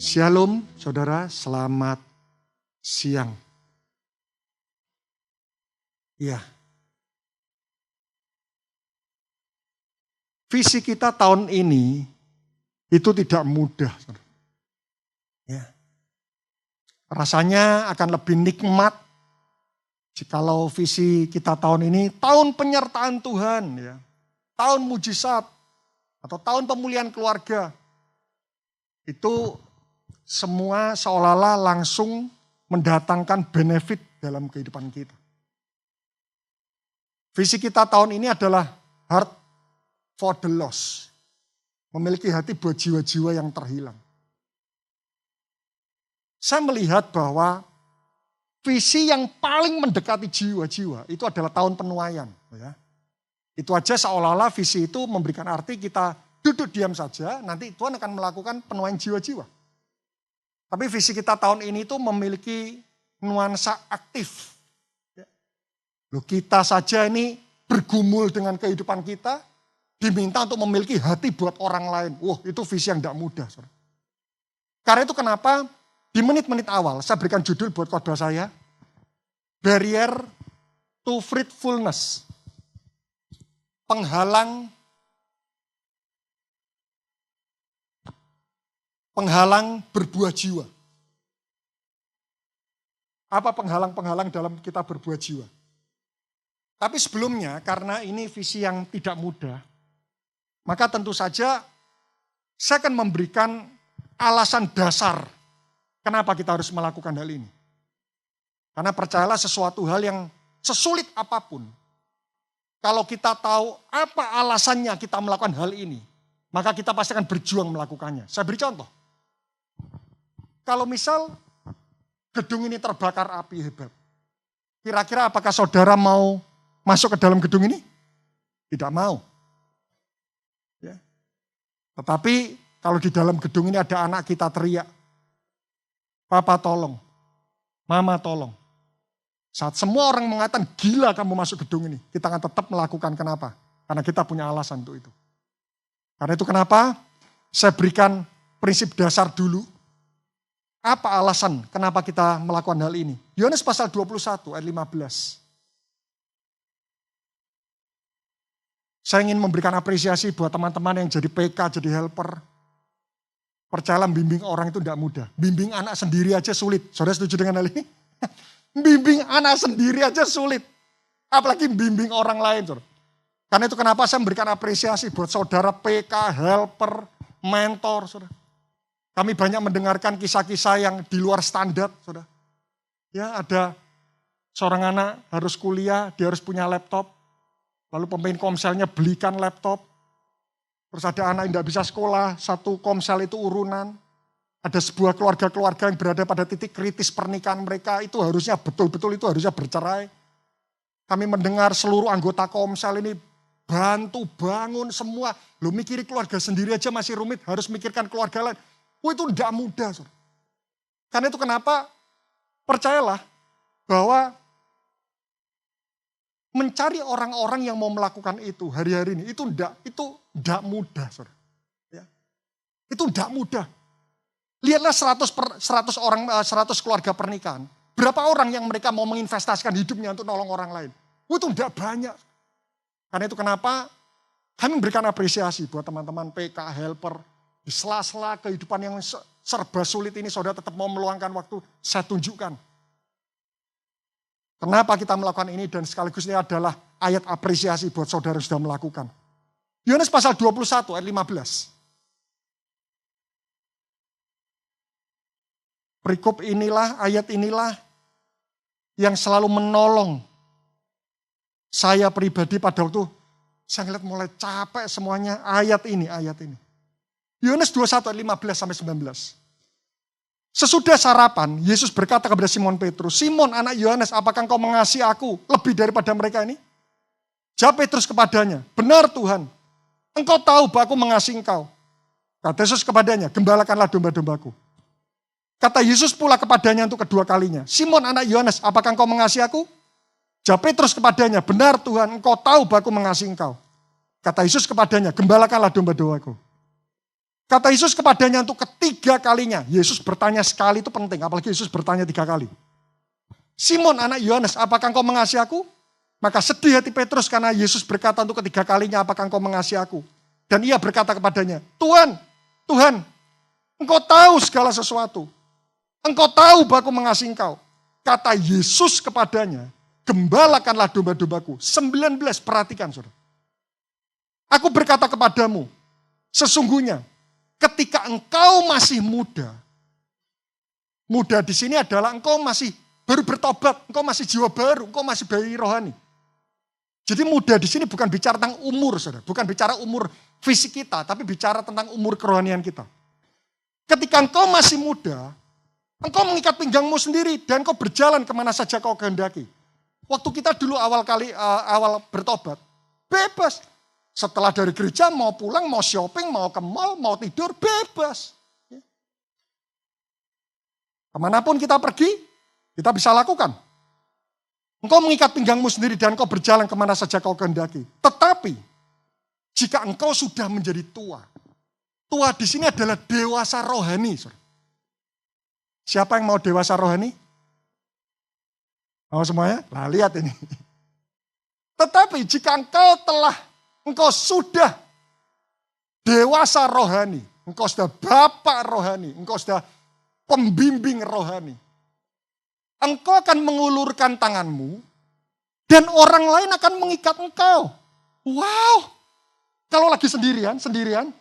Shalom, saudara, selamat siang. Ya, visi kita tahun ini itu tidak mudah. Ya. Rasanya akan lebih nikmat jikalau visi kita tahun ini tahun penyertaan Tuhan, ya, tahun mujizat atau tahun pemulihan keluarga. Itu semua seolah-olah langsung mendatangkan benefit dalam kehidupan kita. Visi kita tahun ini adalah heart for the lost. Memiliki hati buat jiwa-jiwa yang terhilang. Saya melihat bahwa visi yang paling mendekati jiwa-jiwa itu adalah tahun penuaian. Ya. Itu aja seolah-olah visi itu memberikan arti kita duduk diam saja, nanti Tuhan akan melakukan penuaian jiwa-jiwa. Tapi visi kita tahun ini itu memiliki nuansa aktif. Loh, kita saja ini bergumul dengan kehidupan kita, diminta untuk memiliki hati buat orang lain. Wah, itu visi yang tidak mudah. Saudara. Karena itu kenapa di menit-menit awal saya berikan judul buat khotbah saya, Barrier to Fruitfulness. Penghalang berbuah jiwa. Apa penghalang-penghalang dalam kita berbuah jiwa? Tapi sebelumnya, karena ini visi yang tidak mudah, maka tentu saja saya akan memberikan alasan dasar kenapa kita harus melakukan hal ini. Karena percayalah sesuatu hal yang sesulit apapun, kalau kita tahu apa alasannya kita melakukan hal ini, maka kita pasti akan berjuang melakukannya. Saya beri contoh. Kalau misal gedung ini terbakar api hebat, kira-kira apakah saudara mau masuk ke dalam gedung ini? Tidak mau. Ya. Tetapi kalau di dalam gedung ini ada anak kita teriak, Papa tolong, Mama tolong. Saat semua orang mengatakan gila kamu masuk gedung ini, kita akan tetap melakukan. Kenapa? Karena kita punya alasan untuk itu. Karena itu kenapa saya berikan prinsip dasar dulu. Apa alasan kenapa kita melakukan hal ini? Yohanes pasal 21 ayat 15. Saya ingin memberikan apresiasi buat teman-teman yang jadi PK, jadi helper. Percayalah membimbing orang itu tidak mudah. Bimbing anak sendiri aja sulit. Saudara setuju dengan hal ini? Bimbing anak sendiri aja sulit. Apalagi bimbing orang lain. Saudara. Karena itu kenapa saya memberikan apresiasi buat saudara PK, helper, mentor. Saudara. Kami banyak mendengarkan kisah-kisah yang di luar standar. Saudara. Ya, ada seorang anak harus kuliah, dia harus punya laptop. Lalu pemain komselnya belikan laptop. Terus ada anak yang tidak bisa sekolah, satu komsel itu urunan. Ada sebuah keluarga-keluarga yang berada pada titik kritis pernikahan mereka, itu harusnya betul-betul itu harusnya bercerai. Kami mendengar seluruh anggota komsel ini bantu, bangun semua. Lu mikirin keluarga sendiri aja masih rumit, harus mikirkan keluarga lain. Itu tidak mudah. Saudara. Karena itu kenapa percayalah bahwa mencari orang-orang yang mau melakukan itu hari-hari ini, itu tidak mudah. Saudara. Ya. Itu tidak mudah. Lihatlah 100 keluarga pernikahan. Berapa orang yang mereka mau menginvestasikan hidupnya untuk nolong orang lain? Itu tidak banyak. Karena itu kenapa kami memberikan apresiasi buat teman-teman PK, helper. Di sela-sela kehidupan yang serba sulit ini saudara tetap mau meluangkan waktu, saya tunjukkan. Kenapa kita melakukan ini dan sekaligus ini adalah ayat apresiasi buat saudara yang sudah melakukan. Yohanes pasal 21 ayat 15. Perikop inilah, ayat inilah yang selalu menolong saya pribadi pada waktu saya ngeliat mulai capek semuanya ayat ini. Yohanes 21 ayat 15 sampai 19. Sesudah sarapan, Yesus berkata kepada Simon Petrus, Simon anak Yohanes, apakah engkau mengasihi aku lebih daripada mereka ini? Jawab Petrus kepadanya, benar Tuhan, engkau tahu bahwa aku mengasihi engkau. Kata Yesus kepadanya, gembalakanlah domba-dombaku. Kata Yesus pula kepadanya untuk kedua kalinya, Simon anak Yohanes, apakah engkau mengasihi aku? Jawab Petrus kepadanya, benar Tuhan, engkau tahu bahwa aku mengasihi engkau. Kata Yesus kepadanya, gembalakanlah domba-dombaku. Kata Yesus kepadanya untuk ketiga kalinya. Yesus bertanya sekali itu penting, apalagi Yesus bertanya 3 kali. Simon anak Yohanes, apakah engkau mengasihi aku? Maka sedih hati Petrus karena Yesus berkata untuk ketiga kalinya, apakah engkau mengasihi aku? Dan ia berkata kepadanya, Tuhan, Tuhan, engkau tahu segala sesuatu. Engkau tahu bahwa aku mengasihi engkau. Kata Yesus kepadanya, gembalakanlah domba-dombaku. 19, perhatikan saudara. Aku berkata kepadamu, sesungguhnya ketika engkau masih muda, muda di sini adalah engkau masih baru bertobat, engkau masih jiwa baru, engkau masih bayi rohani. Jadi muda di sini bukan bicara tentang umur, saudara, bukan bicara umur fisik kita, tapi bicara tentang umur kerohanian kita. Ketika engkau masih muda, engkau mengikat pinggangmu sendiri dan engkau berjalan kemana saja kau kehendaki. Waktu kita dulu awal bertobat, bebas. Setelah dari gereja mau pulang, mau shopping, mau ke mall, mau tidur, bebas. Kemanapun kita pergi, kita bisa lakukan. Engkau mengikat pinggangmu sendiri dan engkau berjalan kemana saja kau kehendaki. Tetapi, jika engkau sudah menjadi tua, tua di sini adalah dewasa rohani. Siapa yang mau dewasa rohani? Mau semuanya? Nah, lihat ini. Tetapi jika engkau sudah dewasa rohani, engkau sudah bapak rohani, engkau sudah pembimbing rohani, engkau akan mengulurkan tanganmu dan orang lain akan mengikat engkau. Wow, kalau lagi sendirian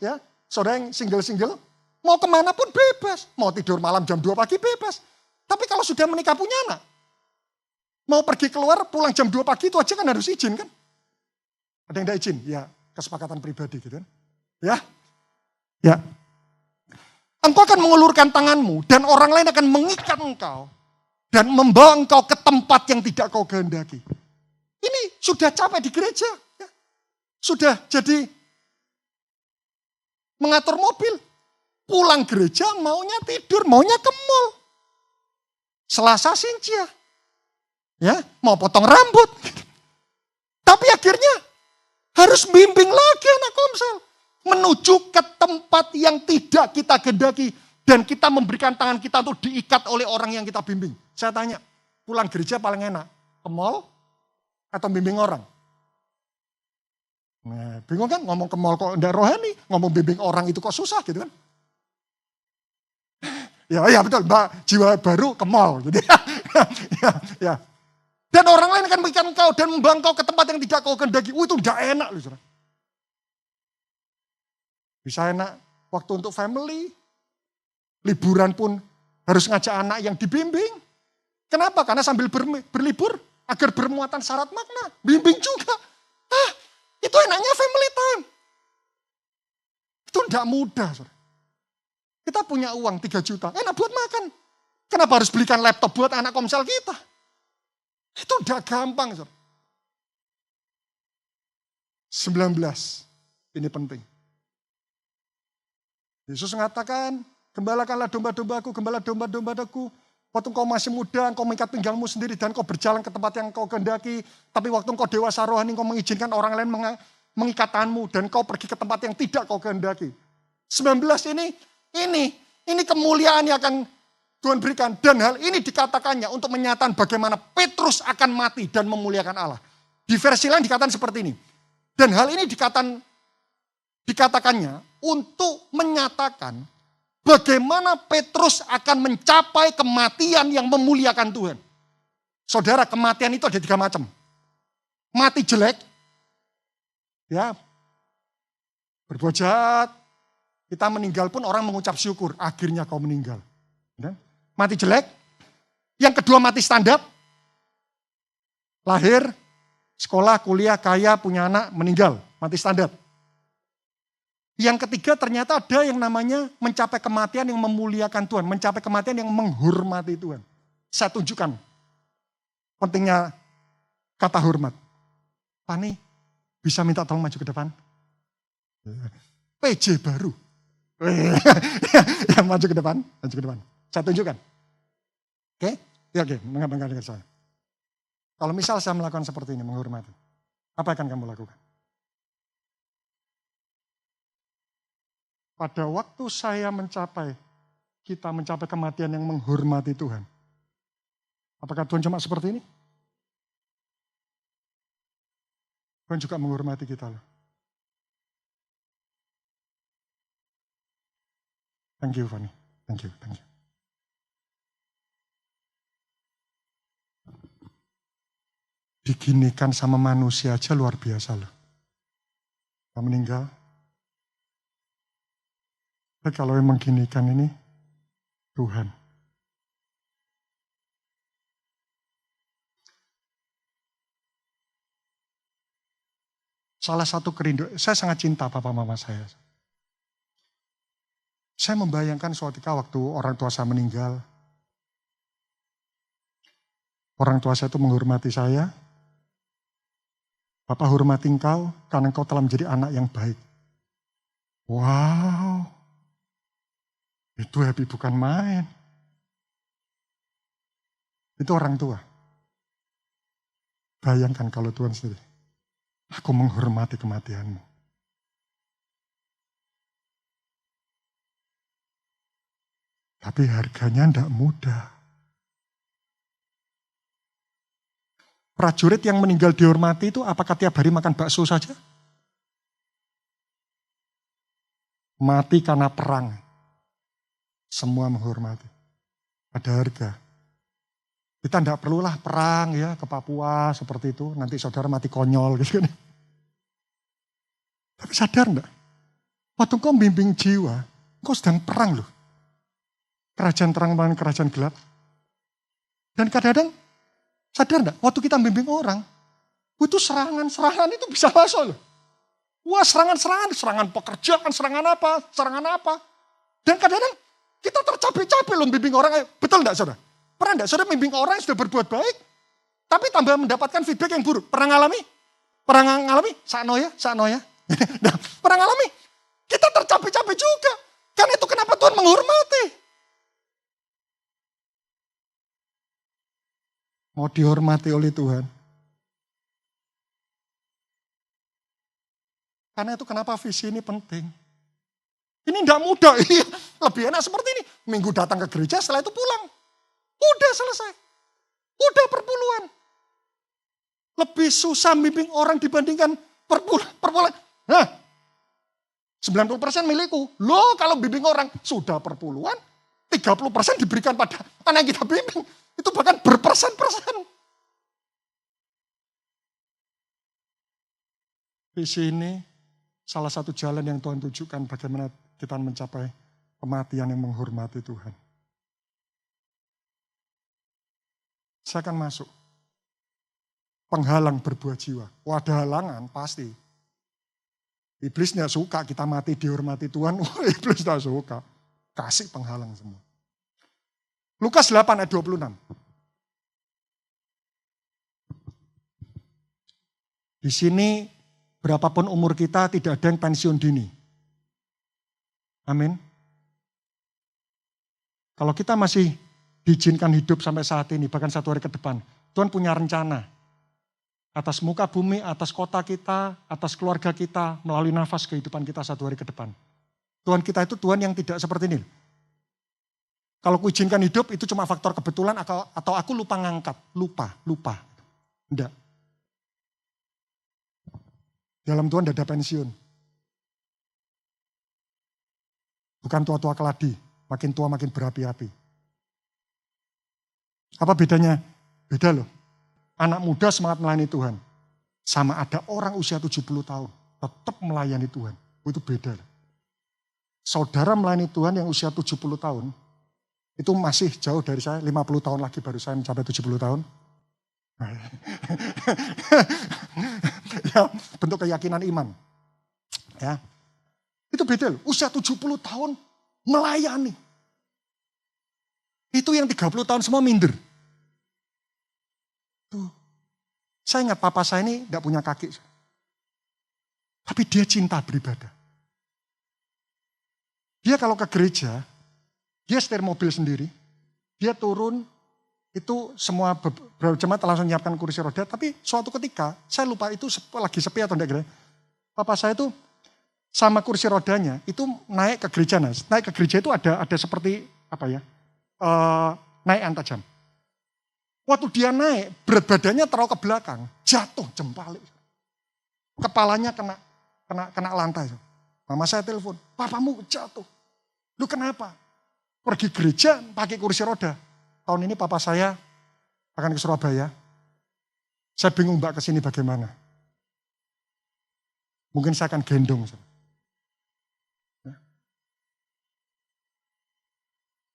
ya, saudara yang single, mau kemana pun bebas, mau tidur malam jam 2 pagi bebas. Tapi kalau sudah menikah punya anak, mau pergi keluar pulang jam 2 pagi itu aja kan harus izin kan? Ada yang tidak izin? Ya, kesepakatan pribadi gitu kan. Ya. Engkau akan mengulurkan tanganmu dan orang lain akan mengikat engkau dan membawa engkau ke tempat yang tidak kau kehendaki. Ini sudah capek di gereja. Ya. Sudah jadi mengatur mobil. Pulang gereja maunya tidur, maunya ke mall. Selasa Sincia. Ya, mau potong rambut. Tapi akhirnya harus bimbing lagi anak Komsel. Menuju ke tempat yang tidak kita kehendaki. Dan kita memberikan tangan kita untuk diikat oleh orang yang kita bimbing. Saya tanya, pulang gereja paling enak? Ke mall atau bimbing orang? Nah, bingung kan? Ngomong ke mall kok enggak rohani. Ngomong bimbing orang itu kok susah gitu kan? Ya betul, Mbak, jiwa baru ke mall. Gitu. ya. Dan orang lain akan mengikat engkau dan membawa engkau ke tempat yang tidak kau kehendaki. Itu tidak enak loh, saudara. Bisa enak waktu untuk family. Liburan pun harus ngajak anak yang dibimbing. Kenapa? Karena sambil berlibur agar bermuatan syarat makna. Bimbing juga. Itu enaknya family time. Itu tidak mudah, saudara. Kita punya uang 3 juta, enak buat makan. Kenapa harus belikan laptop buat anak Komsel kita? Itu udah gampang. 19, ini penting. Yesus mengatakan, gembalakanlah domba-dombaku, gembala domba-dombaku. Waktu engkau masih muda, engkau mengikat pinggangmu sendiri dan engkau berjalan ke tempat yang engkau kehendaki. Tapi waktu engkau dewasa rohani, engkau mengizinkan orang lain mengikat tanganmu dan engkau pergi ke tempat yang tidak kau kehendaki. 19 ini kemuliaan yang akan Tuhan berikan. Dan hal ini dikatakannya untuk menyatakan bagaimana Petrus akan mati dan memuliakan Allah. Di versi lain dikatakan seperti ini. Dan hal ini dikatakannya untuk menyatakan bagaimana Petrus akan mencapai kematian yang memuliakan Tuhan. Saudara, kematian itu ada 3 macam. Mati jelek, ya, berbuat jahat, kita meninggal pun orang mengucap syukur, akhirnya kau meninggal. Ya. Mati jelek. Yang kedua mati standar. Lahir, sekolah, kuliah, kaya, punya anak, meninggal. Mati standar. Yang ketiga ternyata ada yang namanya mencapai kematian yang memuliakan Tuhan. Mencapai kematian yang menghormati Tuhan. Saya tunjukkan pentingnya kata hormat. Pani, bisa minta tolong maju ke depan? PJ baru. Ya, maju ke depan. Saya tunjukkan. Oke? Ya, oke, mendengar saya. Kalau misal saya melakukan seperti ini, menghormati. Apa akan kamu lakukan? pada waktu kita mencapai kematian yang menghormati Tuhan. Apakah Tuhan cuma seperti ini? Tuhan juga menghormati kita loh. Thank you, Fanny. Thank you. Diginikan sama manusia aja luar biasa loh. Kita meninggal. Tapi kalau yang mengginikan ini, Tuhan. Salah satu kerinduan, saya sangat cinta papa mama saya. Saya membayangkan suatu ketika waktu orang tua saya meninggal, orang tua saya itu menghormati saya. Bapak hormati engkau karena engkau telah menjadi anak yang baik. Wow, itu happy bukan main. Itu orang tua. Bayangkan kalau Tuhan sendiri. Aku menghormati kematianmu. Tapi harganya tidak mudah. Prajurit yang meninggal dihormati itu apakah tiap hari makan bakso saja? Mati karena perang. Semua menghormati. Ada harga. Kita tidak perlulah perang ya ke Papua seperti itu. Nanti saudara mati konyol gitu kan. Tapi sadar enggak? Waktu kau bimbing jiwa, kau sedang perang loh. Kerajaan terang melawan kerajaan gelap. Dan kadang-kadang sadar enggak? Waktu kita bimbing orang, itu serangan itu bisa masuk loh. Wah serangan pekerjaan, serangan apa. Dan kadang-kadang kita tercapek-capek loh bimbing orang. Betul enggak saudara? Pernah enggak saudara bimbing orang yang sudah berbuat baik, tapi tambah mendapatkan feedback yang buruk? Pernah ngalami? Sakno ya. Nah, pernah ngalami? Kita tercapek-capek juga. Karena itu kenapa Tuhan menghormati. Mau dihormati oleh Tuhan. Karena itu kenapa visi ini penting. Ini tidak mudah. Lebih enak seperti ini. Minggu datang ke gereja, setelah itu pulang. Udah selesai. Udah perpuluhan. Lebih susah bimbing orang dibandingkan perpuluhan. Nah, 90% milikku. Loh kalau bimbing orang sudah perpuluhan, 30% diberikan pada anak yang kita bimbing. Itu bahkan berpersen-persen. Visi ini salah satu jalan yang Tuhan tunjukkan bagaimana kita mencapai kematian yang menghormati Tuhan. Saya akan masuk. Penghalang berbuah jiwa. Wah, ada halangan pasti. Iblis tidak suka kita mati dihormati Tuhan. Iblis tidak suka. Kasih penghalang semua. Lukas 8 ayat 26. Di sini berapapun umur kita tidak ada yang pensiun dini. Amin. Kalau kita masih diizinkan hidup sampai saat ini, bahkan satu hari ke depan, Tuhan punya rencana. Atas muka bumi, atas kota kita, atas keluarga kita, melalui nafas kehidupan kita satu hari ke depan. Tuhan kita itu Tuhan yang tidak seperti ini. Kalau kuizinkan hidup itu cuma faktor kebetulan atau aku lupa ngangkat. Lupa. Enggak. Dalam Tuhan tidak ada pensiun. Bukan tua-tua keladi. Makin tua makin berapi-api. Apa bedanya? Beda loh. Anak muda semangat melayani Tuhan. Sama ada orang usia 70 tahun. Tetap melayani Tuhan. Itu beda. Saudara melayani Tuhan yang usia 70 tahun. Itu masih jauh dari saya. 50 tahun lagi baru saya mencapai 70 tahun. Ya, bentuk keyakinan iman. Ya. Itu beda loh. Usia 70 tahun melayani. Itu yang 30 tahun semua minder. Tuh. Saya ingat papa saya ini tidak punya kaki. Tapi dia cinta beribadah. Dia kalau ke gereja, dia setir mobil sendiri. Dia turun, itu semua beberapa jemaat langsung menyiapkan kursi roda. Tapi suatu ketika, saya lupa itu lagi sepi atau enggak. Papa saya itu sama kursi rodanya itu naik ke gereja. Nah, naik ke gereja itu ada seperti apa ya? Naik antajam. Waktu dia naik, berat badannya terlalu ke belakang, jatuh jempalik. Kepalanya kena lantai. Mama saya telepon, papamu jatuh. Lu kenapa? Pergi gereja pakai kursi roda. Tahun ini papa saya akan ke Surabaya. Saya bingung mbak kesini bagaimana. Mungkin saya akan gendong.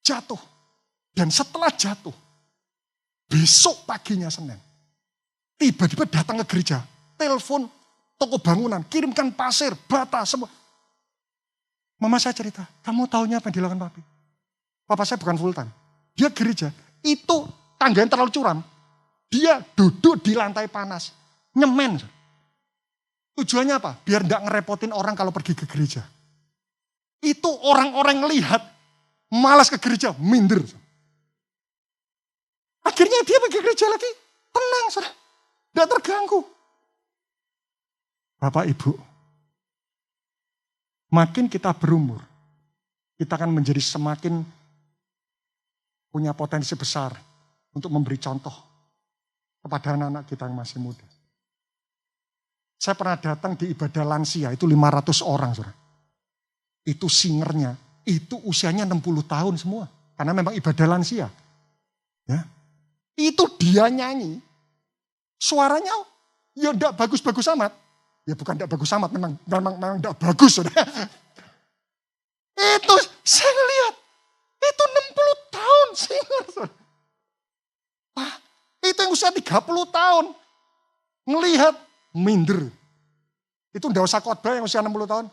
Jatuh. Dan setelah jatuh, besok paginya Senin, tiba-tiba datang ke gereja, telepon toko bangunan, kirimkan pasir, bata, semua. Mama saya cerita, kamu taunya apa yang dilakukan papi? Papa saya bukan full time. Dia gereja, itu tangganya terlalu curam. Dia duduk di lantai panas, nyemen. Tujuannya apa? Biar enggak ngerepotin orang kalau pergi ke gereja. Itu orang-orang ngelihat, malas ke gereja, minder. Akhirnya dia pergi gereja lagi, tenang, saudara. Tidak terganggu. Bapak Ibu, makin kita berumur, kita akan menjadi semakin punya potensi besar untuk memberi contoh kepada anak-anak kita yang masih muda. Saya pernah datang di ibadah lansia, itu 500 orang, saudara. Itu singernya, itu usianya 60 tahun semua. Karena memang ibadah lansia. Ya. Itu dia nyanyi, suaranya ya enggak bagus-bagus amat. Ya bukan enggak bagus amat, memang enggak bagus. Saudara. Itu saya lihat, itu 60 tahun singer. Saudara. Wah, itu yang usia 30 tahun. Ngelihat, minder. Itu enggak usah khotbah yang usia 60 tahun.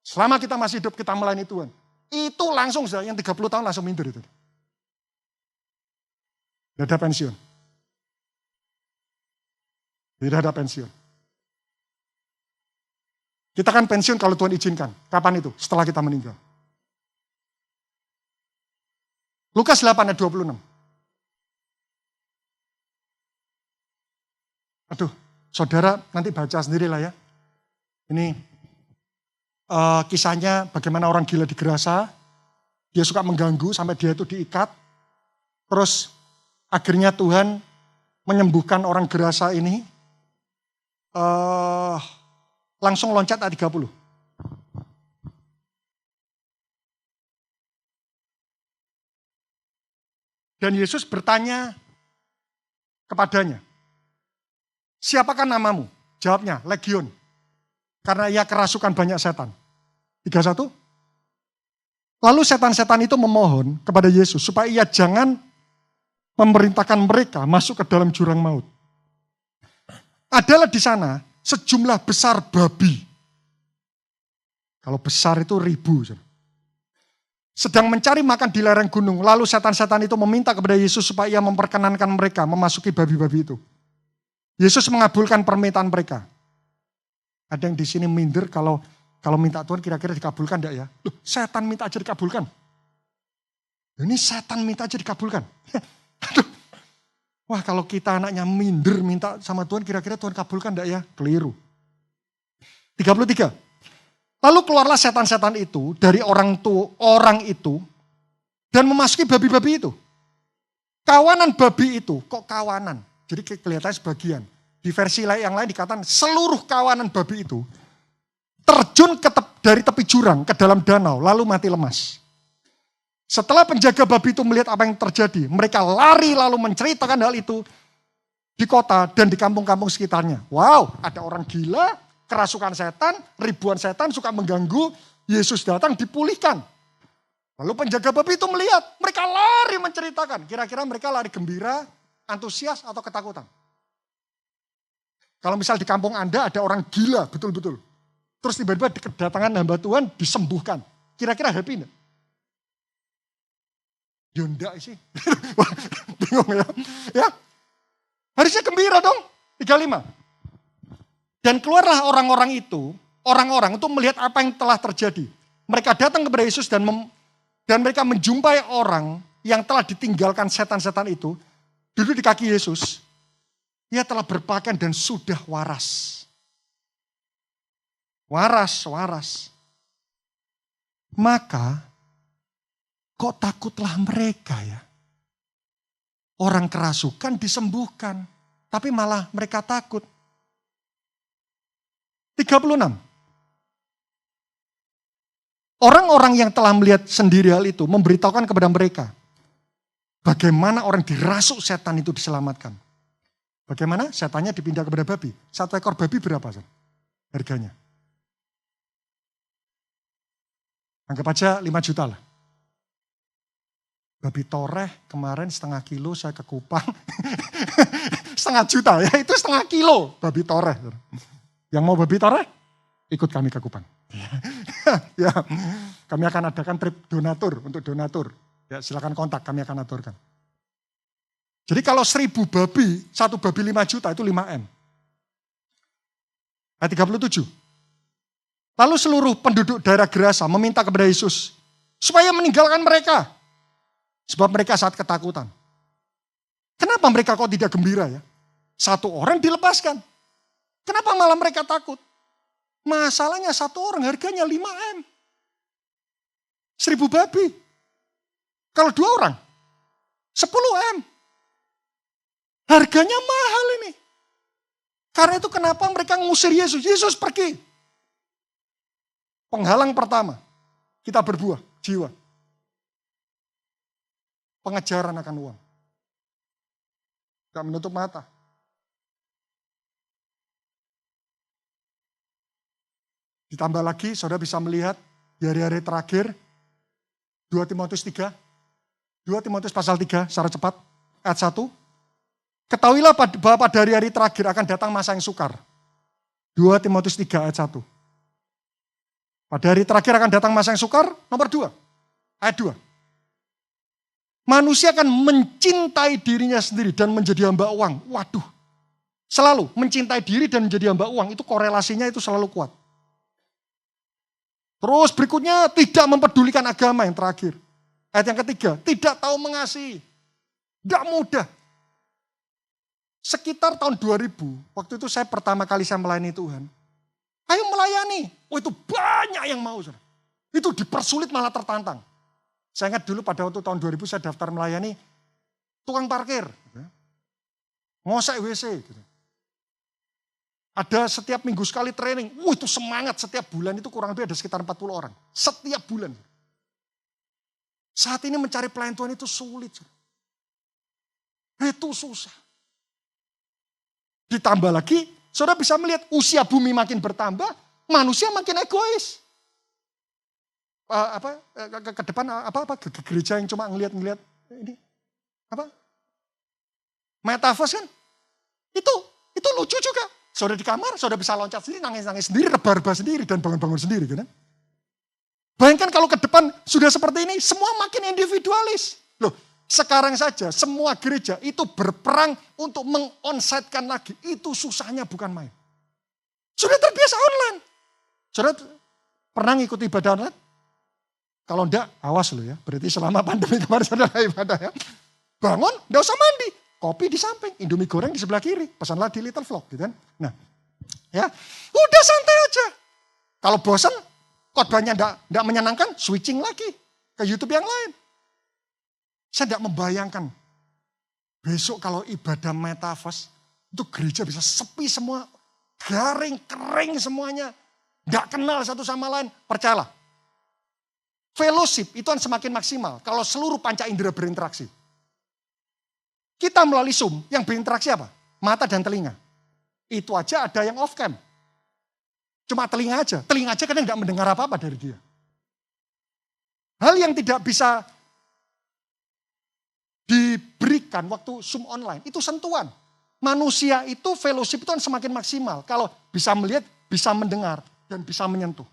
Selama kita masih hidup, kita melayani Tuhan. Itu langsung, yang 30 tahun langsung minder itu. Tidak ada pensiun. Tidak ada pensiun. Kita kan pensiun kalau Tuhan izinkan. Kapan itu? Setelah kita meninggal. Lukas 8 ayat 26. Aduh, saudara nanti baca sendirilah ya. Ini kisahnya bagaimana orang gila di Gerasa. Dia suka mengganggu sampai dia itu diikat. Terus akhirnya Tuhan menyembuhkan orang Gerasa ini. Langsung loncat ayat 30. Dan Yesus bertanya kepadanya, siapakah namamu? Jawabnya, Legion. Karena ia kerasukan banyak setan. 31. Lalu setan-setan itu memohon kepada Yesus supaya ia jangan memerintahkan mereka masuk ke dalam jurang maut. Adalah di sana sejumlah besar babi. Kalau besar itu 1000. Sedang mencari makan di lereng gunung. Lalu setan-setan itu meminta kepada Yesus supaya ia memperkenankan mereka memasuki babi-babi itu. Yesus mengabulkan permintaan mereka. Ada yang di sini minder kalau minta Tuhan kira-kira dikabulkan enggak ya? Loh, setan minta aja dikabulkan. Ini setan minta aja dikabulkan. Wah, kalau kita anaknya minder minta sama Tuhan, kira-kira Tuhan kabulkan enggak ya? Keliru. 33. Lalu keluarlah setan-setan itu dari orang itu dan memasuki babi-babi itu. Kawanan babi itu, kok kawanan? Jadi kelihatannya sebagian. Di versi yang lain dikatakan seluruh kawanan babi itu terjun dari tepi jurang ke dalam danau lalu mati lemas. Setelah penjaga babi itu melihat apa yang terjadi, mereka lari lalu menceritakan hal itu di kota dan di kampung-kampung sekitarnya. Wow, ada orang gila, kerasukan setan, ribuan setan suka mengganggu, Yesus datang dipulihkan. Lalu penjaga babi itu melihat, mereka lari menceritakan. Kira-kira mereka lari gembira, antusias atau ketakutan? Kalau misal di kampung Anda ada orang gila, betul-betul. Terus tiba-tiba kedatangan hamba Tuhan disembuhkan. Kira-kira happy enggak? Ya enggak sih. Bingung ya. Ya. Harusnya gembira dong. 35. Dan keluarlah orang-orang itu, orang-orang untuk melihat apa yang telah terjadi. Mereka datang kepada Yesus dan mereka menjumpai orang yang telah ditinggalkan setan-setan itu, duduk di kaki Yesus. Ia telah berpakaian dan sudah waras. Waras. Maka kok takutlah mereka ya. Orang kerasukan disembuhkan, tapi malah mereka takut. 36. Orang-orang yang telah melihat sendiri hal itu memberitahukan kepada mereka bagaimana orang dirasuk setan itu diselamatkan. Bagaimana setannya dipindah kepada babi. 1 ekor babi berapa harganya? Anggap aja 5 juta lah. Babi toreh kemarin 0,5 kilo saya ke Kupang. 0,5 juta ya, itu 0,5 kilo babi toreh. Yang mau babi toreh, ikut kami ke Kupang. Ya, kami akan adakan trip donatur untuk donatur. Ya, silakan kontak, kami akan aturkan. Jadi kalau 1.000 babi, 1 babi 5 juta itu 5M. Ayat 37. Lalu seluruh penduduk daerah Gerasa meminta kepada Yesus supaya meninggalkan mereka. Sebab mereka saat ketakutan. Kenapa mereka kok tidak gembira ya? 1 orang dilepaskan. Kenapa malah mereka takut? Masalahnya 1 orang harganya 5M. 1.000 babi. Kalau 2 orang, 10M. Harganya mahal ini. Karena itu kenapa mereka ngusir Yesus. Yesus pergi. Penghalang pertama, kita berbuah, jiwa. Pengejaran akan uang. Gak menutup mata. Ditambah lagi, saudara bisa melihat di hari-hari terakhir, 2 Timotius 3, 2 Timotius pasal 3, secara cepat, ayat 1. Ketahuilah bahwa pada hari-hari terakhir akan datang masa yang sukar. 2 Timotius 3, ayat 1. Pada hari terakhir akan datang masa yang sukar, nomor 2, ayat 2. Manusia akan mencintai dirinya sendiri dan menjadi hamba uang. Waduh, selalu mencintai diri dan menjadi hamba uang, itu korelasinya itu selalu kuat. Terus berikutnya tidak mempedulikan agama yang terakhir. Ayat yang ketiga, tidak tahu mengasihi. Tidak mudah. Sekitar tahun 2000, waktu itu saya pertama kali saya melayani Tuhan. Ayo melayani. Oh itu banyak yang mau. Itu dipersulit malah tertantang. Saya ingat dulu pada waktu tahun 2000 saya daftar melayani tukang parkir. Ngosek WC. Ada setiap minggu sekali training. Itu semangat setiap bulan itu kurang lebih ada sekitar 40 orang. Setiap bulan. Saat ini mencari pelayan Tuhan itu sulit. Itu susah. Ditambah lagi, saudara bisa melihat usia bumi makin bertambah, manusia makin egois. Ke depan ke gereja yang cuma ngeliat ini apa? Metaverse kan? Itu lucu juga. Saudara di kamar, saudara bisa loncat sendiri, nangis-nangis sendiri, rebah-rebah sendiri dan bangun-bangun sendiri kan? Bayangkan kalau ke depan sudah seperti ini, semua makin individualis. Loh, sekarang saja semua gereja itu berperang untuk meng-onsite-kan lagi. Itu susahnya bukan main. Sudah terbiasa online. Saudara pernah ngikuti ibadah online? Kalau enggak, awas lo ya. Berarti selama pandemi kemarin saudara ibadah ya. Bangun, enggak usah mandi. Kopi di samping, Indomie goreng di sebelah kiri. Pesanlah di Little Vlog gitu kan. Nah, ya udah santai aja. Kalau bosan, khotbahnya enggak menyenangkan, switching lagi ke YouTube yang lain. Saya enggak membayangkan besok kalau ibadah metaverse, itu gereja bisa sepi semua. Garing, kering semuanya. Enggak kenal satu sama lain. Percayalah. Fellowship itu kan semakin maksimal kalau seluruh panca indera berinteraksi. Kita melalui Zoom yang berinteraksi apa? Mata dan telinga. Itu aja ada yang off cam. Cuma telinga aja. Telinga aja kadang nggak mendengar apa-apa dari dia. Hal yang tidak bisa diberikan waktu Zoom online itu sentuhan. Manusia itu fellowship itu kan semakin maksimal kalau bisa melihat, bisa mendengar dan bisa menyentuh.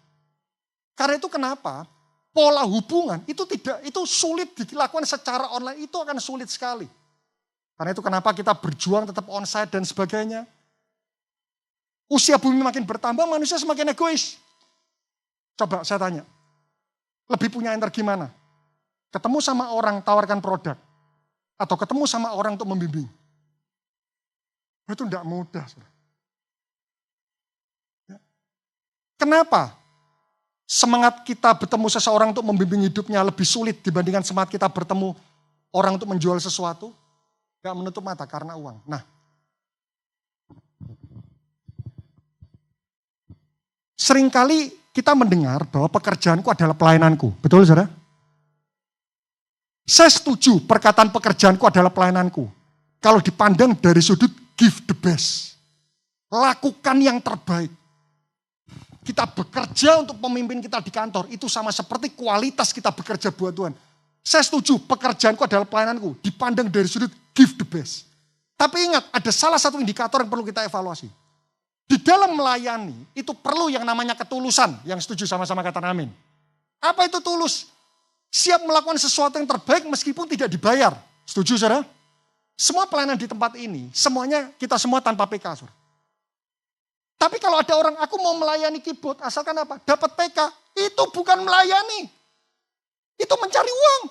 Karena itu kenapa? Pola hubungan itu sulit dilakukan secara online, itu akan sulit sekali. Karena itu kenapa kita berjuang tetap onsite dan sebagainya. Usia bumi makin bertambah, manusia semakin egois. Coba saya tanya, lebih punya energi mana? Ketemu sama orang tawarkan produk, atau ketemu sama orang untuk membimbing? Itu tidak mudah. Kenapa? semangat kita bertemu seseorang untuk membimbing hidupnya lebih sulit dibandingkan semangat kita bertemu orang untuk menjual sesuatu? Gak menutup mata karena uang. Nah, seringkali kita mendengar bahwa pekerjaanku adalah pelayananku. Betul, saudara? Saya setuju perkataan pekerjaanku adalah pelayananku. Kalau dipandang dari sudut give the best. Lakukan yang terbaik. Kita bekerja untuk pemimpin kita di kantor. Itu sama seperti kualitas kita bekerja buat Tuhan. Saya setuju pekerjaanku adalah pelayananku. Dipandang dari sudut give the best. Tapi ingat, ada salah satu indikator yang perlu kita evaluasi. Di dalam melayani, itu perlu yang namanya ketulusan. Yang setuju sama-sama kata amin. Apa itu tulus? Siap melakukan sesuatu yang terbaik meskipun tidak dibayar. Setuju, saudara? Semua pelayanan di tempat ini, semuanya kita semua tanpa PK, saudara. Tapi kalau ada orang, aku mau melayani keyboard, asalkan apa? Dapat PK, itu bukan melayani. Itu mencari uang.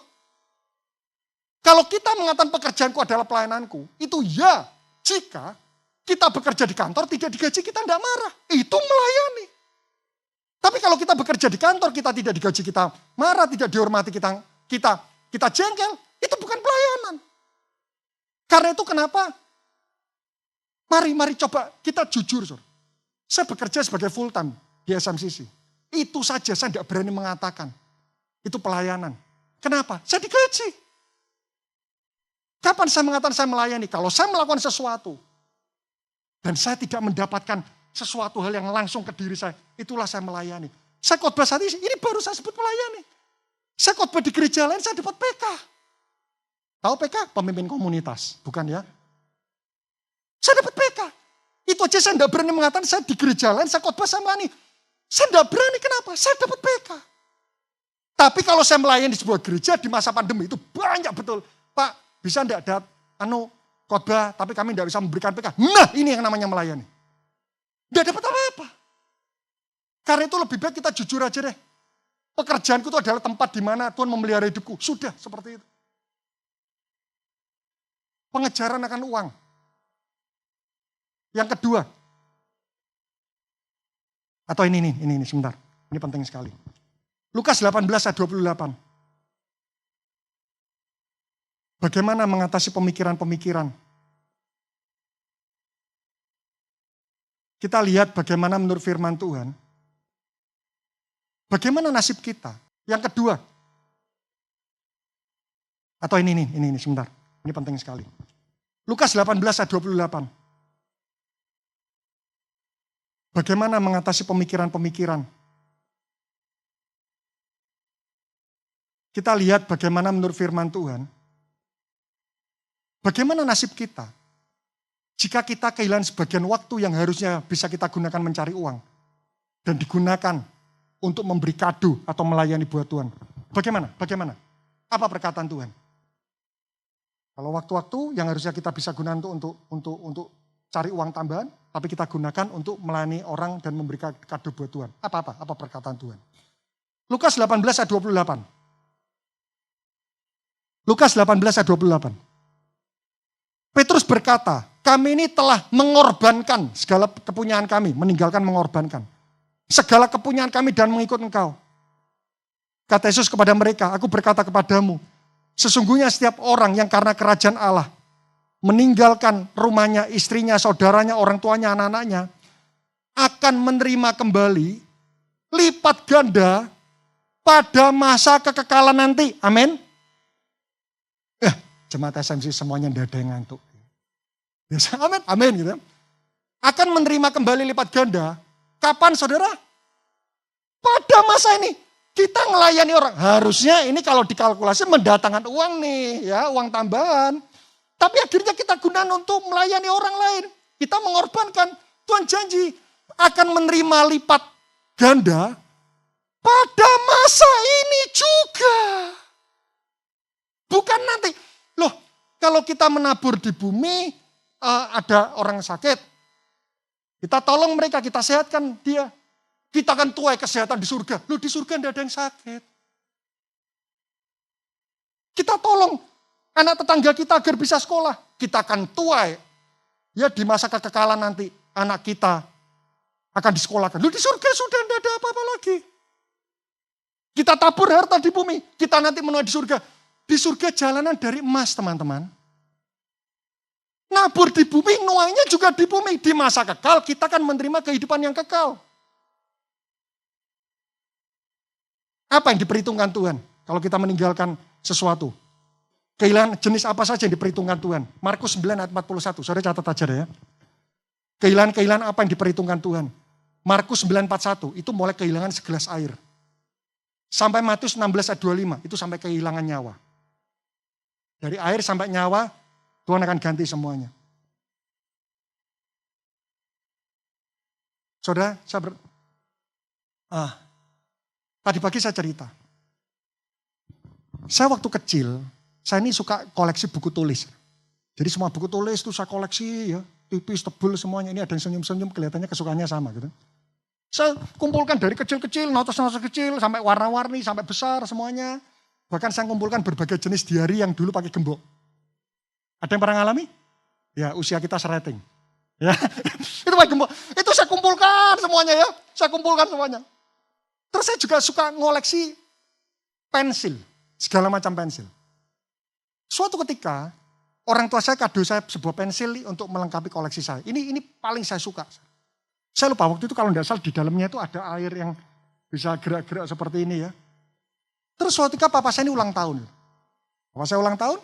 Kalau kita mengatakan pekerjaanku adalah pelayananku, itu ya, jika kita bekerja di kantor, tidak digaji, kita tidak marah. Itu melayani. Tapi kalau kita bekerja di kantor, kita tidak digaji, kita marah, tidak dihormati, kita jengkel, itu bukan pelayanan. Karena itu kenapa? Mari coba kita jujur, saudara. Saya bekerja sebagai full time di SMCC. Itu saja saya tidak berani mengatakan. Itu pelayanan. Kenapa? Saya digaji. Kapan saya mengatakan saya melayani? Kalau saya melakukan sesuatu dan saya tidak mendapatkan sesuatu hal yang langsung ke diri saya, itulah saya melayani. Saya khotbah saat ini baru saya sebut melayani. Saya khotbah di gereja lain, saya dapat PK. Tahu PK? Pemimpin komunitas, bukan ya? Saya dapat PK. Itu aja saya tidak berani mengatakan saya di gereja lain, saya khotbah, saya melayani. Saya tidak berani, kenapa? Saya dapat PK. Tapi kalau saya melayani di sebuah gereja di masa pandemi itu banyak betul. Pak, bisa enggak ada khotbah, tapi kami tidak bisa memberikan PK. Nah, ini yang namanya melayani. Tidak dapat apa-apa. Karena itu lebih baik kita jujur aja deh. Pekerjaanku itu adalah tempat di mana Tuhan memelihara hidupku. Sudah, seperti itu. Pengejaran akan uang. Yang kedua. Atau ini sebentar. Ini penting sekali. Lukas 18 ayat 28. Bagaimana mengatasi pemikiran-pemikiran? Kita lihat bagaimana menurut firman Tuhan. Bagaimana nasib kita? Yang kedua. Atau ini sebentar. Ini penting sekali. Lukas 18 ayat 28. Bagaimana mengatasi pemikiran-pemikiran? Kita lihat bagaimana menurut firman Tuhan. Bagaimana nasib kita? Jika kita kehilangan sebagian waktu yang harusnya bisa kita gunakan mencari uang. Dan digunakan untuk memberi kado atau melayani buat Tuhan. Bagaimana? Apa perkataan Tuhan? Kalau waktu-waktu yang harusnya kita bisa gunakan untuk cari uang tambahan, tapi kita gunakan untuk melayani orang dan memberi kado buat Tuhan. Apa perkataan Tuhan? Lukas 18 ayat 28. Lukas 18 ayat 28. Petrus berkata, kami ini telah mengorbankan segala kepunyaan kami, meninggalkan mengorbankan. Segala kepunyaan kami dan mengikut engkau. Kata Yesus kepada mereka, aku berkata kepadamu, sesungguhnya setiap orang yang karena kerajaan Allah meninggalkan rumahnya, istrinya, saudaranya, orang tuanya, anak-anaknya, akan menerima kembali lipat ganda pada masa kekekalan nanti. Amin. Jemaat SMC semuanya tidak ada yang ngantuk. Amin gitu. Akan menerima kembali lipat ganda. Kapan saudara? Pada masa ini. Kita melayani orang. Harusnya ini kalau dikalkulasi mendatangkan uang nih. Ya, uang tambahan. Tapi akhirnya kita gunakan untuk melayani orang lain. Kita mengorbankan. Tuhan janji akan menerima lipat ganda pada masa ini juga. Bukan nanti. Loh, kalau kita menabur di bumi, ada orang sakit. Kita tolong mereka, kita sehatkan dia. Kita akan tuai kesehatan di surga. Loh, di surga tidak ada yang sakit. Kita tolong anak tetangga kita agar bisa sekolah. Kita akan tuai. Ya, di masa kekekalan nanti anak kita akan disekolahkan. Loh, di surga sudah tidak ada apa-apa lagi. Kita tabur harta di bumi, kita nanti menuai di surga. Di surga jalanan dari emas, teman-teman. Nabur di bumi, nuainya juga di bumi. Di masa kekal, kita kan menerima kehidupan yang kekal. Apa yang diperhitungkan Tuhan kalau kita meninggalkan sesuatu? Kehilangan jenis apa saja yang diperhitungkan Tuhan? Markus 9 ayat 41, saudara catat aja deh ya. Kehilangan apa yang diperhitungkan Tuhan? Markus 9:41, itu mulai kehilangan segelas air. Sampai Matius 16 ayat 25, itu sampai kehilangan nyawa. Dari air sampai nyawa, Tuhan akan ganti semuanya. Saudara, tadi pagi saya cerita. Saya waktu kecil, saya ini suka koleksi buku tulis. Jadi semua buku tulis itu saya koleksi ya, tipis, tebel semuanya. Ini ada yang senyum-senyum, kelihatannya kesukaannya sama gitu. Saya kumpulkan dari kecil-kecil, notes-notes kecil, sampai warna-warni, sampai besar semuanya. Bahkan saya kumpulkan berbagai jenis diari yang dulu pakai gembok. Ada yang pernah ngalami? Ya, usia kita serating. Ya, itu pakai gembok. Itu saya kumpulkan semuanya ya. Saya kumpulkan semuanya. Terus saya juga suka ngoleksi pensil. Segala macam pensil. Suatu ketika, orang tua saya kado saya sebuah pensil untuk melengkapi koleksi saya. Ini paling saya suka. Saya lupa waktu itu kalau tidak salah di dalamnya itu ada air yang bisa gerak-gerak seperti ini ya. Terus suatu ketika papa saya ini ulang tahun. Papa saya ulang tahun,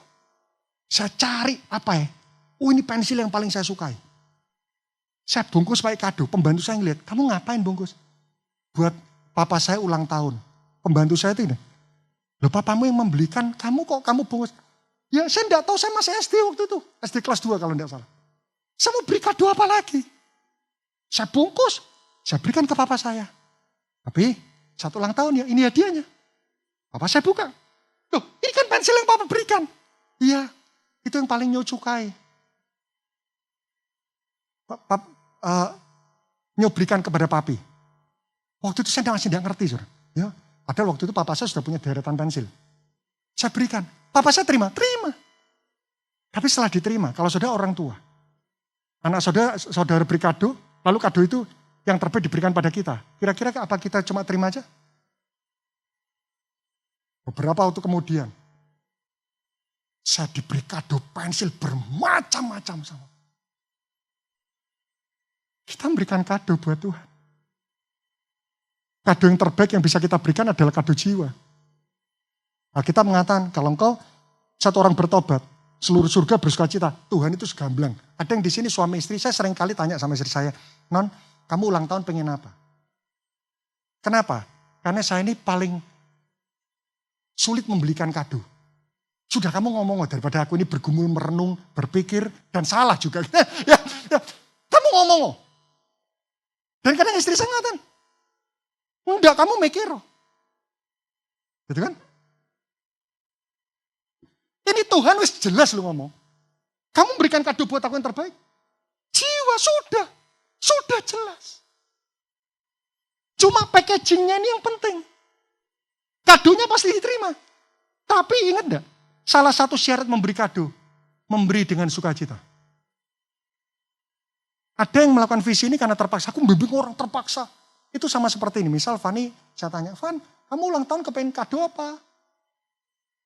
saya cari apa ya. Oh ini pensil yang paling saya sukai. Saya bungkus pakai kado, pembantu saya ngeliat, kamu ngapain bungkus? Buat papa saya ulang tahun. Pembantu saya itu ini. Loh papamu yang membelikan, kamu bungkus. Ya saya tidak tahu, saya masih SD waktu itu. SD kelas 2 kalau tidak salah. Saya mau beri kado apa lagi? Saya bungkus, saya berikan ke papa saya. Tapi satu ulang tahun ya, ini hadiahnya. Papa saya buka. Loh ini kan pensil yang papa berikan. Iya, itu yang paling nyocukai. Nyobrikan kepada papi. Waktu itu saya masih tidak ngerti. Ya, padahal waktu itu papa saya sudah punya deretan pensil. Saya berikan. Papa saya terima. Tapi setelah diterima, kalau saudara orang tua. Anak saudara beri kado, lalu kado itu yang terbaik diberikan pada kita. Kira-kira apa kita cuma terima aja? Beberapa waktu kemudian, saya diberi kado pensil bermacam-macam sama. Kita memberikan kado buat Tuhan. Kado yang terbaik yang bisa kita berikan adalah kado jiwa. Nah, kita mengatakan, kalau engkau satu orang bertobat, seluruh surga bersukacita, Tuhan itu segamblang. Ada yang di sini suami istri, saya sering kali tanya sama istri saya, Non, kamu ulang tahun pengen apa? Kenapa? Karena saya ini paling sulit membelikan kado. Sudah kamu ngomong daripada aku ini bergumul, merenung, berpikir, dan salah juga. ya, kamu ngomong. Dan kadang istri saya ngatakan, enggak kamu mikir. Gitu kan? Ini Tuhan wis jelas lu ngomong. Kamu berikan kado buat aku yang terbaik. Jiwa sudah jelas. Cuma packagingnya ini yang penting. Kadonya pasti diterima. Tapi ingat enggak? Salah satu syarat memberi kado, memberi dengan sukacita. Ada yang melakukan visi ini karena terpaksa. Aku membimbing orang terpaksa. Itu sama seperti ini. Misal Fani, saya tanya, Van, kamu ulang tahun kepengen kado apa?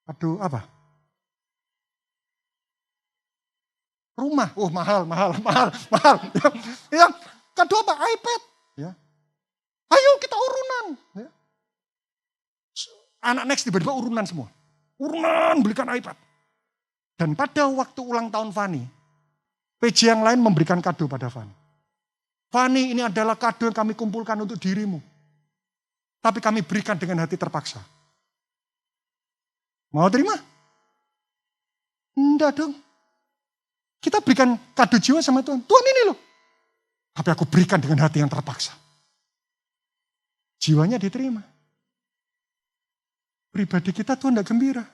Kado apa? Rumah. Oh mahal. Ya, kado apa? iPad. Ya. Ayo kita urunan. Ya. Anak next tiba-tiba urunan semua. Urunan belikan iPad. Dan pada waktu ulang tahun Fani, PJ yang lain memberikan kado pada Fani. Fani, ini adalah kado yang kami kumpulkan untuk dirimu. Tapi kami berikan dengan hati terpaksa. Mau terima? Enggak dong. Kita berikan kado jiwa sama Tuhan. Tuhan ini loh. Tapi aku berikan dengan hati yang terpaksa. Jiwanya diterima. Pribadi kita Tuhan tidak gembira.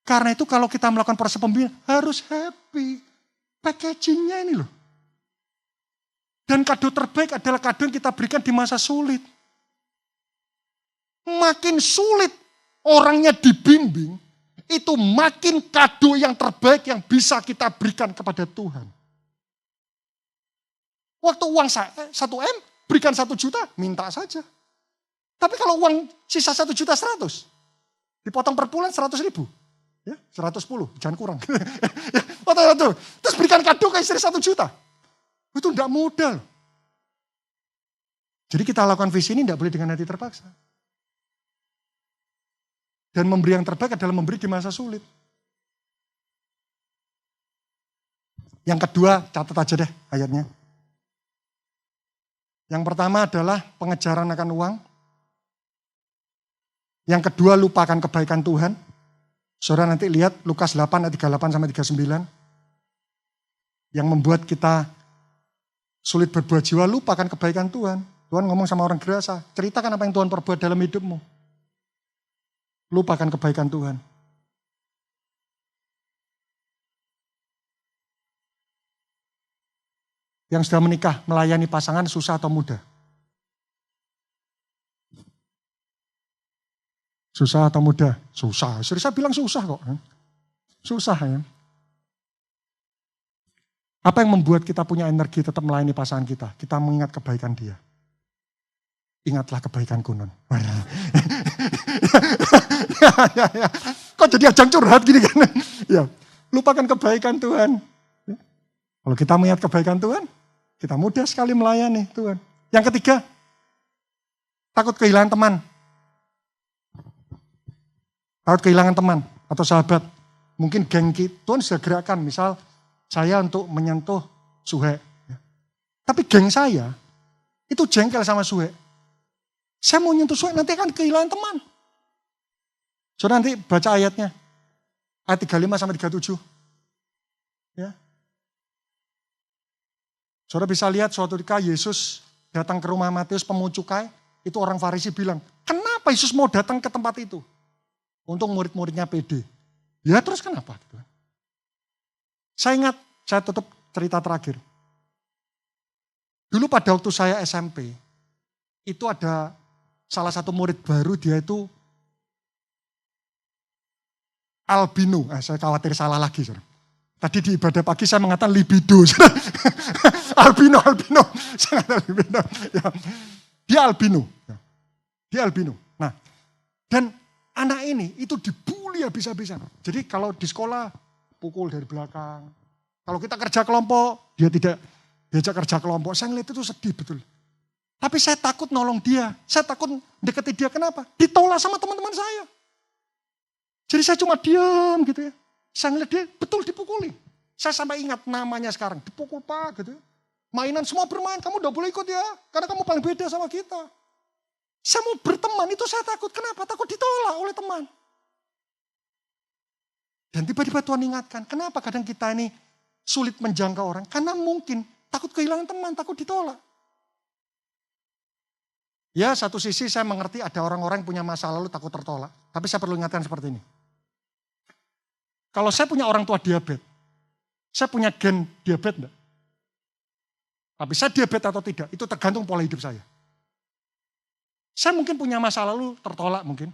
Karena itu kalau kita melakukan proses pembinaan harus happy. Packagingnya ini loh. Dan kado terbaik adalah kado yang kita berikan di masa sulit. Makin sulit orangnya dibimbing, itu makin kado yang terbaik yang bisa kita berikan kepada Tuhan. Waktu uang 1 M, berikan 1 juta, minta saja. Tapi kalau uang sisa 1.100.000, dipotong per bulan 100.000. Ya, 110, jangan kurang. Terus berikan kado ke istri 1 juta. Itu tidak mudah loh. Jadi kita lakukan visi ini tidak boleh dengan hati terpaksa. Dan memberi yang terbaik adalah memberi di masa sulit. Yang kedua, catat aja deh ayatnya. Yang pertama adalah pengejaran akan uang. Yang kedua, lupakan kebaikan Tuhan. Saudara nanti lihat Lukas 8 ayat 38-39. Yang membuat kita sulit berbuat jiwa, lupakan kebaikan Tuhan. Tuhan ngomong sama orang Gerasa, ceritakan apa yang Tuhan perbuat dalam hidupmu. Lupakan kebaikan Tuhan. Yang sudah menikah, melayani pasangan susah atau mudah? Susah atau mudah? Susah. Saya bilang susah kok. Susah ya. Apa yang membuat kita punya energi tetap melayani pasangan kita? Kita mengingat kebaikan dia. Ingatlah kebaikanku, non. Ya. Kok jadi ajang curhat gini kan? Ya, lupakan kebaikan Tuhan. Kalau kita mengingat kebaikan Tuhan, kita mudah sekali melayani Tuhan. Yang ketiga, takut kehilangan teman. Takut kehilangan teman atau sahabat. Mungkin geng Tuhan sudah gerakan, misal saya untuk menyentuh Suhe. Tapi geng saya, itu jengkel sama Suhe. Saya mau nyentuh Suhe, nanti akan kehilangan teman. Saudara nanti baca ayatnya. Ayat 35-37. Ya. Saudara bisa lihat suatu ketika Yesus datang ke rumah Matius pemungut cukai. Itu orang Farisi bilang, kenapa Yesus mau datang ke tempat itu? Untung murid-muridnya pede. Ya terus kenapa? Saya ingat, saya tutup cerita terakhir. Dulu pada waktu saya SMP, itu ada salah satu murid baru, dia itu albino. Saya khawatir salah lagi. Saudara. Tadi di ibadah pagi saya mengatakan libido. albino. Saya mengatakan libido. Ya. Dia albino. Dia albino. Nah, dan anak ini itu dibully habis-habisan. Jadi kalau di sekolah pukul dari belakang. Kalau kita kerja kelompok, dia tidak diajak kerja kelompok. Saya ngeliat itu sedih betul. Tapi saya takut nolong dia. Saya takut deketi dia. Kenapa? Ditolak sama teman-teman saya. Jadi saya cuma diam gitu ya. Saya ngeliat dia betul dipukuli. Saya sampai ingat namanya sekarang. Dipukul Pak gitu ya. Mainan semua bermain. Kamu udah boleh ikut ya. Karena kamu paling beda sama kita. Saya mau berteman itu saya takut. Kenapa? Takut ditolak oleh teman. Dan tiba-tiba Tuhan ingatkan. Kenapa kadang kita ini sulit menjangkau orang? Karena mungkin takut kehilangan teman. Takut ditolak. Ya satu sisi saya mengerti ada orang-orang yang punya masa lalu takut tertolak. Tapi saya perlu ingatkan seperti ini. Kalau saya punya orang tua diabetes, saya punya gen diabetes enggak? Tapi saya diabetes atau tidak, itu tergantung pola hidup saya. Saya mungkin punya masa lalu tertolak mungkin.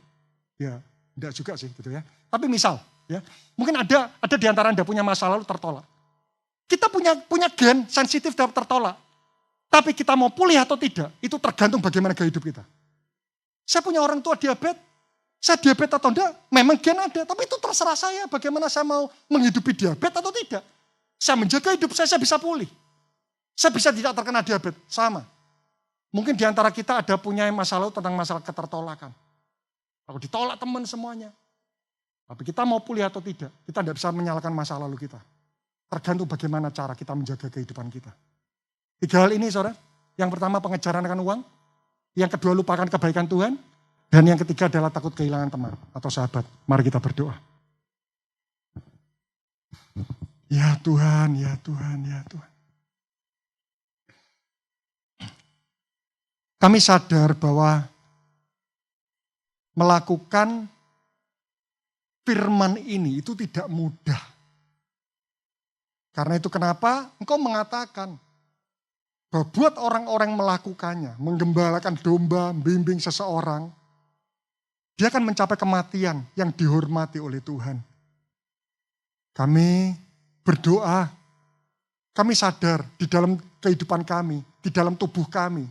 Ya, enggak juga sih gitu ya. Tapi misal, ya, mungkin ada di antara Anda punya masa lalu tertolak. Kita punya gen sensitif dapat tertolak. Tapi kita mau pulih atau tidak, itu tergantung bagaimana gaya hidup kita. Saya punya orang tua diabetes, saya diabetes atau enggak, memang gen ada. Tapi itu terserah saya bagaimana saya mau menghidupi diabetes atau tidak. Saya menjaga hidup saya bisa pulih. Saya bisa tidak terkena diabetes, sama. Mungkin di antara kita ada punya masalah tentang masalah ketertolakan. Kalau ditolak teman semuanya. Tapi kita mau pulih atau tidak, kita tidak bisa menyalahkan masa lalu kita. Tergantung bagaimana cara kita menjaga kehidupan kita. 3 hal ini saudara. Yang pertama pengejaran akan uang. Yang kedua lupakan kebaikan Tuhan. Dan yang ketiga adalah takut kehilangan teman atau sahabat. Mari kita berdoa. Ya Tuhan, ya Tuhan, ya Tuhan. Kami sadar bahwa melakukan firman ini itu tidak mudah. Karena itu kenapa engkau mengatakan bahwa buat orang-orang melakukannya, menggembalakan domba, membimbing seseorang, dia akan mencapai kematian yang dihormati oleh Tuhan. Kami berdoa, kami sadar di dalam kehidupan kami, di dalam tubuh kami,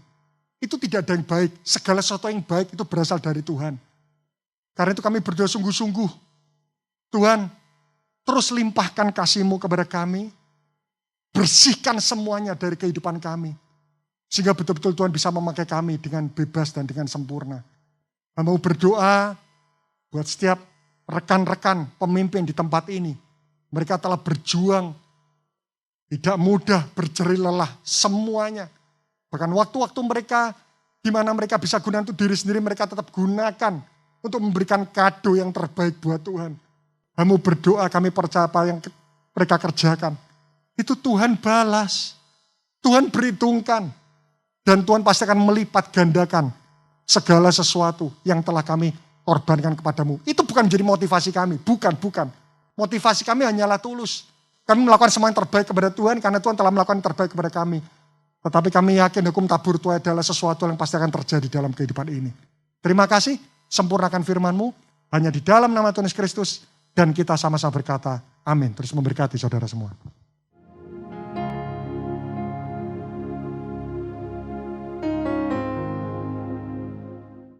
itu tidak ada yang baik. Segala sesuatu yang baik itu berasal dari Tuhan. Karena itu kami berdoa sungguh-sungguh. Tuhan, terus limpahkan kasih-Mu kepada kami. Bersihkan semuanya dari kehidupan kami. Sehingga betul-betul Tuhan bisa memakai kami dengan bebas dan dengan sempurna. Kami mau berdoa buat setiap rekan-rekan pemimpin di tempat ini. Mereka telah berjuang, tidak mudah, berjerih lelah, semuanya. Bahkan waktu-waktu mereka, di mana mereka bisa gunakan untuk diri sendiri, mereka tetap gunakan untuk memberikan kado yang terbaik buat Tuhan. Kami berdoa, kami percaya apa yang mereka kerjakan. Itu Tuhan balas, Tuhan perhitungkan. Dan Tuhan pasti akan melipat gandakan segala sesuatu yang telah kami korbankan kepadamu. Itu bukan menjadi motivasi kami, bukan. Motivasi kami hanyalah tulus. Kami melakukan semua yang terbaik kepada Tuhan karena Tuhan telah melakukan yang terbaik kepada kami. Tetapi kami yakin hukum tabur Tuhan adalah sesuatu yang pasti akan terjadi dalam kehidupan ini. Terima kasih, sempurnakan firman-Mu hanya di dalam nama Tuhan Yesus Kristus. Dan kita sama-sama berkata, amin. Terus memberkati saudara semua.